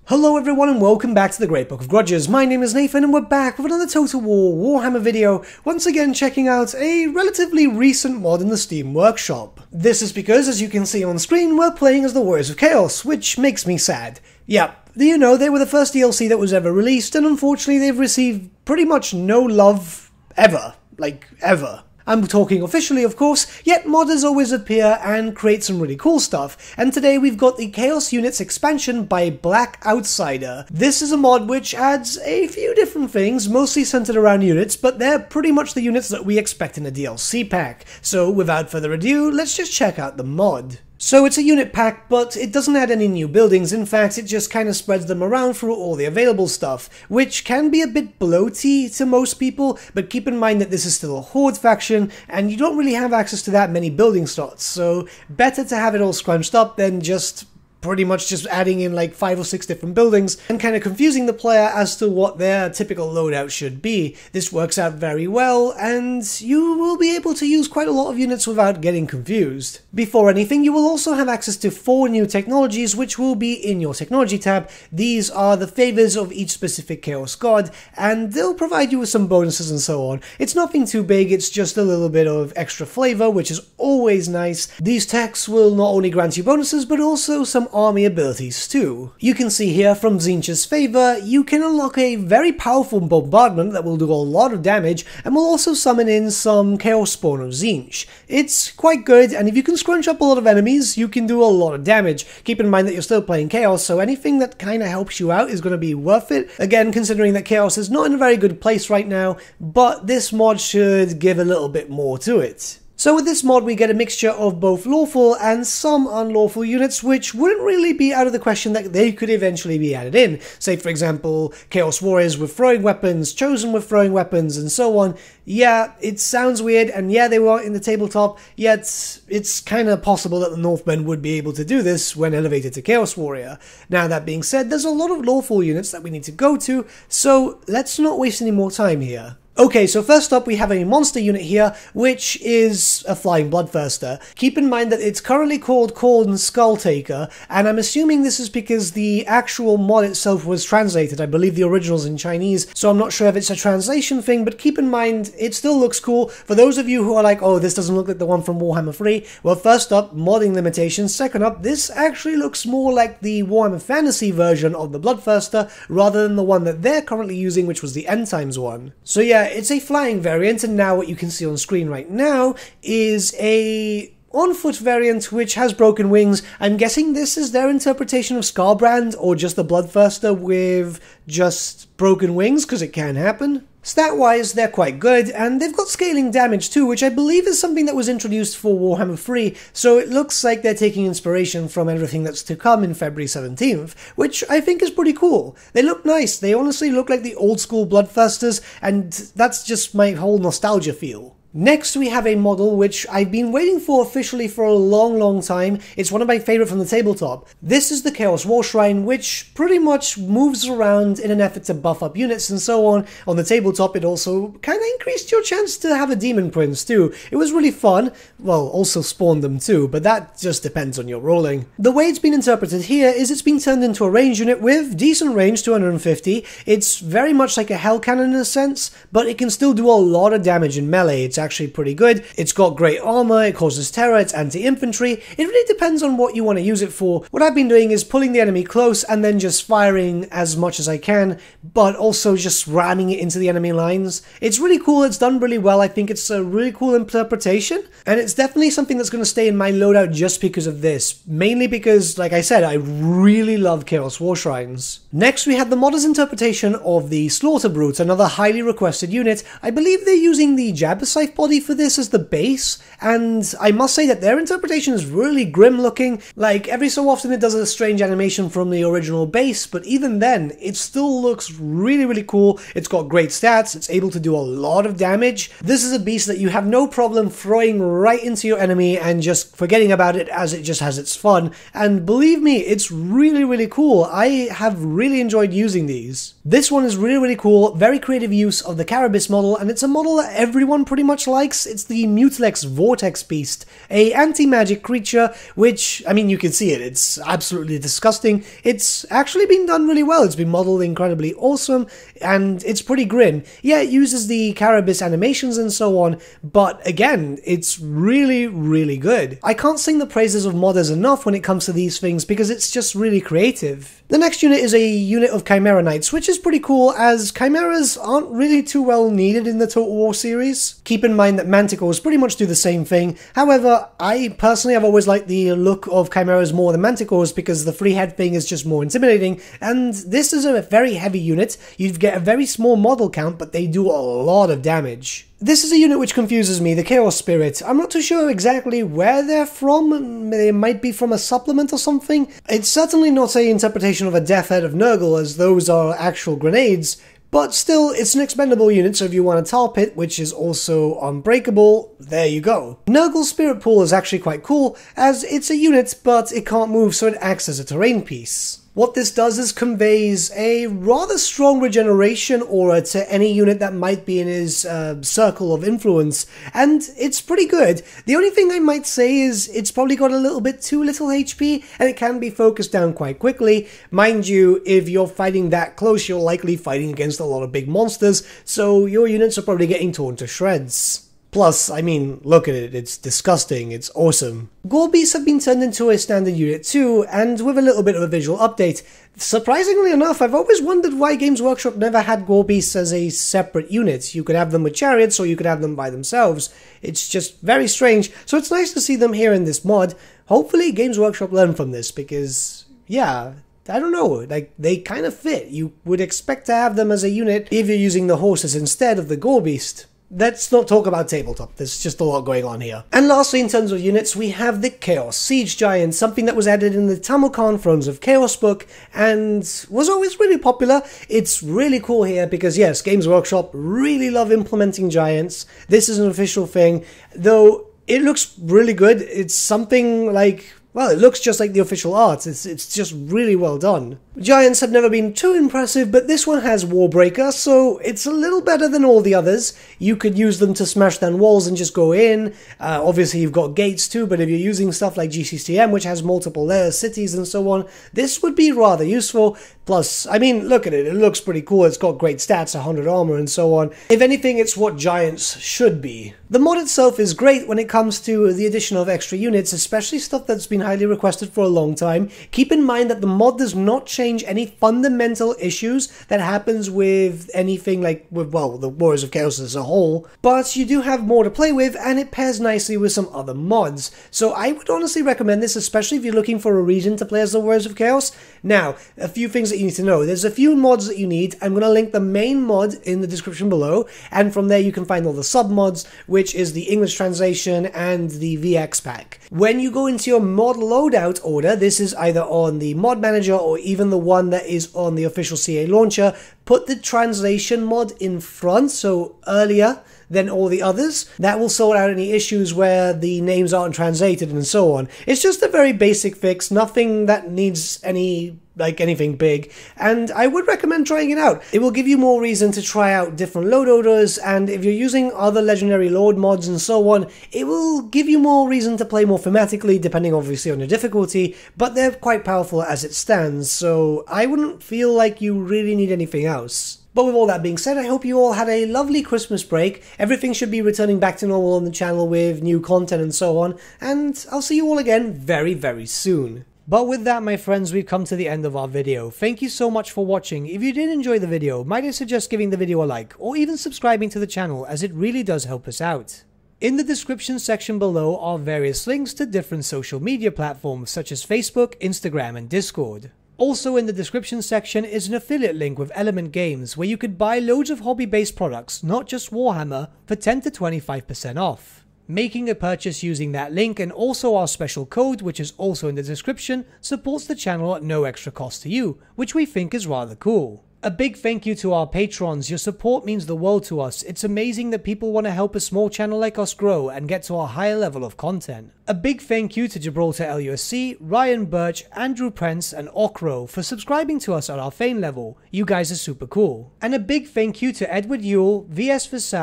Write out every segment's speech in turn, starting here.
Hello everyone and welcome back to the Great Book of Grudges. My name is Nathan and we're back with another Total War Warhammer video, once again checking out a relatively recent mod in the Steam Workshop. This is because, as you can see on screen, we're playing as the Warriors of Chaos, which makes me sad. Yep, you know, they were the first DLC that was ever released, and unfortunately they've received pretty much no love ever. Like, ever. I'm talking officially, of course, yet modders always appear and create some really cool stuff, and today we've got the Chaos Units expansion by Black Outsider. This is a mod which adds a few different things, mostly centered around units, but they're pretty much the units that we expect in a DLC pack. So without further ado, let's just check out the mod. So it's a unit pack, but it doesn't add any new buildings. In fact, it just kind of spreads them around through all the available stuff, which can be a bit bloaty to most people, but keep in mind that this is still a Horde faction, and you don't really have access to that many building slots, so better to have it all scrunched up than just pretty much just adding in like 5 or 6 different buildings and kind of confusing the player as to what their typical loadout should be. This works out very well, and you will be able to use quite a lot of units without getting confused. Before anything, you will also have access to 4 new technologies which will be in your technology tab. These are the favors of each specific Chaos God, and they'll provide you with some bonuses and so on. It's nothing too big, it's just a little bit of extra flavor, which is always nice. These techs will not only grant you bonuses, but also some army abilities too. You can see here from Tzeentch's favor, you can unlock a very powerful bombardment that will do a lot of damage and will also summon in some Chaos Spawn of Tzeentch. It's quite good, and if you can scrunch up a lot of enemies, you can do a lot of damage. Keep in mind that you're still playing Chaos, so anything that kind of helps you out is going to be worth it. Again, considering that Chaos is not in a very good place right now, but this mod should give a little bit more to it. So with this mod we get a mixture of both lawful and some unlawful units, which wouldn't really be out of the question that they could eventually be added in. Say for example, Chaos Warriors with throwing weapons, Chosen with throwing weapons, and so on. Yeah, it sounds weird, and yeah, they weren't in the tabletop, yet it's kinda possible that the Northmen would be able to do this when elevated to Chaos Warrior. Now that being said, there's a lot of lawful units that we need to go to, so let's not waste any more time here. Okay, so first up we have a monster unit here, which is a flying Bloodthirster. Keep in mind that it's currently called Khorne Skulltaker, and I'm assuming this is because the actual mod itself was translated. I believe the original's in Chinese, so I'm not sure if it's a translation thing, but keep in mind, it still looks cool. For those of you who are like, oh, this doesn't look like the one from Warhammer 3, well, first up, modding limitations. Second up, this actually looks more like the Warhammer Fantasy version of the Bloodthirster, rather than the one that they're currently using, which was the End Times one. So yeah, it's a flying variant, and now what you can see on screen right now is a on-foot variant which has broken wings. I'm guessing this is their interpretation of Scarbrand, or just the Bloodthirster with just broken wings, because it can happen. Stat-wise, they're quite good, and they've got scaling damage too, which I believe is something that was introduced for Warhammer 3, so it looks like they're taking inspiration from everything that's to come in February 17th, which I think is pretty cool. They look nice, they honestly look like the old-school Bloodthirsters, and that's just my whole nostalgia feel. Next we have a model which I've been waiting for officially for a long time. It's one of my favourite from the tabletop. This is the Chaos War Shrine, which pretty much moves around in an effort to buff up units and so on. On the tabletop it also kind of increased your chance to have a Demon Prince too. It was really fun. Well, also spawned them too, but that just depends on your rolling. The way it's been interpreted here is it's been turned into a range unit with decent range, 250. It's very much like a Hell Cannon in a sense, but it can still do a lot of damage in melee. It's actually pretty good. It's got great armor, it causes terror, it's anti-infantry. It really depends on what you want to use it for. What I've been doing is pulling the enemy close and then just firing as much as I can, but also just ramming it into the enemy lines. It's really cool, it's done really well. I think it's a really cool interpretation, and it's definitely something that's going to stay in my loadout just because of this. Mainly because, like I said, I really love Chaos War Shrines. Next we have the modder's interpretation of the Slaughterbrute, another highly requested unit. I believe they're using the Jabbercythe body for this as the base, and I must say that their interpretation is really grim looking. Like, every so often it does a strange animation from the original base, but even then, it still looks really cool. It's got great stats, it's able to do a lot of damage. This is a beast that you have no problem throwing right into your enemy and just forgetting about it as it just has its fun, and believe me, it's really cool. I have really enjoyed using these. This one is really cool, very creative use of the Carapace model, and it's a model that everyone pretty much much likes. It's the Mutalex Vortex Beast, a anti-magic creature, which, I mean, you can see it. It's absolutely disgusting. It's actually been done really well. It's been modeled incredibly awesome, and it's pretty grim. Yeah, it uses the Carabis animations and so on, but again, it's really, really good. I can't sing the praises of modders enough when it comes to these things because it's just really creative. The next unit is a unit of Chimera Nights, which is pretty cool as chimeras aren't really too well needed in the Total War series. Keep in mind that manticores pretty much do the same thing. However, I personally have always liked the look of chimeras more than manticores because the free head thing is just more intimidating, and this is a very heavy unit. You get a very small model count, but they do a lot of damage. This is a unit which confuses me, the Chaos Spirit. I'm not too sure exactly where they're from. They might be from a supplement or something. It's certainly not an interpretation of a Death Head of Nurgle, as those are actual grenades, but still, it's an expendable unit, so if you want a Tar Pit, which is also unbreakable, there you go. Nurgle's Spirit Pool is actually quite cool, as it's a unit, but it can't move, so it acts as a terrain piece. What this does is conveys a rather strong regeneration aura to any unit that might be in his circle of influence, and it's pretty good. The only thing I might say is it's probably got a little bit too little HP, and it can be focused down quite quickly. Mind you, if you're fighting that close, you're likely fighting against a lot of big monsters, so your units are probably getting torn to shreds. Plus, I mean, look at it, it's disgusting, it's awesome. Gore Beasts have been turned into a standard unit too, and with a little bit of a visual update. Surprisingly enough, I've always wondered why Games Workshop never had Gore Beasts as a separate unit. You could have them with chariots, or you could have them by themselves. It's just very strange, so it's nice to see them here in this mod. Hopefully Games Workshop learn from this, because, yeah, I don't know, like, they kind of fit. You would expect to have them as a unit if you're using the horses instead of the Gore Beast. Let's not talk about tabletop, there's just a lot going on here. And lastly, in terms of units, we have the Chaos Siege Giant, something that was added in the Tamokan Thrones of Chaos book, and was always really popular. It's really cool here because, yes, Games Workshop really love implementing giants. This is an official thing, though it looks really good. It's something like, well, it looks just like the official art. It's just really well done. Giants have never been too impressive, but this one has Warbreaker, so it's a little better than all the others. You could use them to smash down walls and just go in. Obviously, you've got gates too, but if you're using stuff like GCCM, which has multiple layers, cities, and so on, this would be rather useful. Plus, I mean, look at it. It looks pretty cool. It's got great stats, 100 armor, and so on. If anything, it's what Giants should be. The mod itself is great when it comes to the addition of extra units, especially stuff that's been highly requested for a long time. Keep in mind that the mod does not change any fundamental issues that happens with anything like, well, the Warriors of Chaos as a whole, but you do have more to play with, and it pairs nicely with some other mods. So I would honestly recommend this, especially if you're looking for a reason to play as the Warriors of Chaos. Now, a few things that you need to know. There's a few mods that you need. I'm going to link the main mod in the description below, and from there you can find all the sub-mods, which is the English translation and the VX pack. When you go into your mod loadout order, this is either on the mod manager or even the one that is on the official CA launcher, put the translation mod in front, so earlier than all the others. That will sort out any issues where the names aren't translated and so on. It's just a very basic fix, nothing that needs anything big, and I would recommend trying it out. It will give you more reason to try out different load orders, and if you're using other legendary load mods and so on, it will give you more reason to play more thematically, depending obviously on your difficulty, but they're quite powerful as it stands, so I wouldn't feel like you really need anything else. But with all that being said, I hope you all had a lovely Christmas break. Everything should be returning back to normal on the channel with new content and so on, and I'll see you all again very, very soon. But with that, my friends, we've come to the end of our video. Thank you so much for watching. If you did enjoy the video, might I suggest giving the video a like, or even subscribing to the channel, as it really does help us out. In the description section below are various links to different social media platforms such as Facebook, Instagram, and Discord. Also in the description section is an affiliate link with Element Games where you could buy loads of hobby-based products, not just Warhammer, for 10 to 25% off. Making a purchase using that link and also our special code, which is also in the description, supports the channel at no extra cost to you, which we think is rather cool. A big thank you to our patrons. Your support means the world to us. It's amazing that people want to help a small channel like us grow and get to a higher level of content. A big thank you to Gibraltar LUSC, Ryan Bertsche, Andrew Prince, and Okro for subscribing to us at our Fane level. You guys are super cool. And a big thank you to Edward Yule, VS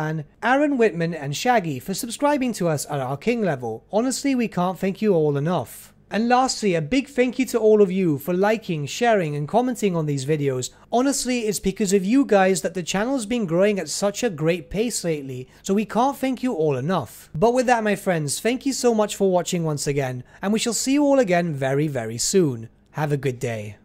Aaron Whitman, and Shaggy for subscribing to us at our King level. Honestly, we can't thank you all enough. And lastly, a big thank you to all of you for liking, sharing, and commenting on these videos. Honestly, it's because of you guys that the channel's been growing at such a great pace lately, so we can't thank you all enough. But with that, my friends, thank you so much for watching once again, and we shall see you all again very, very soon. Have a good day.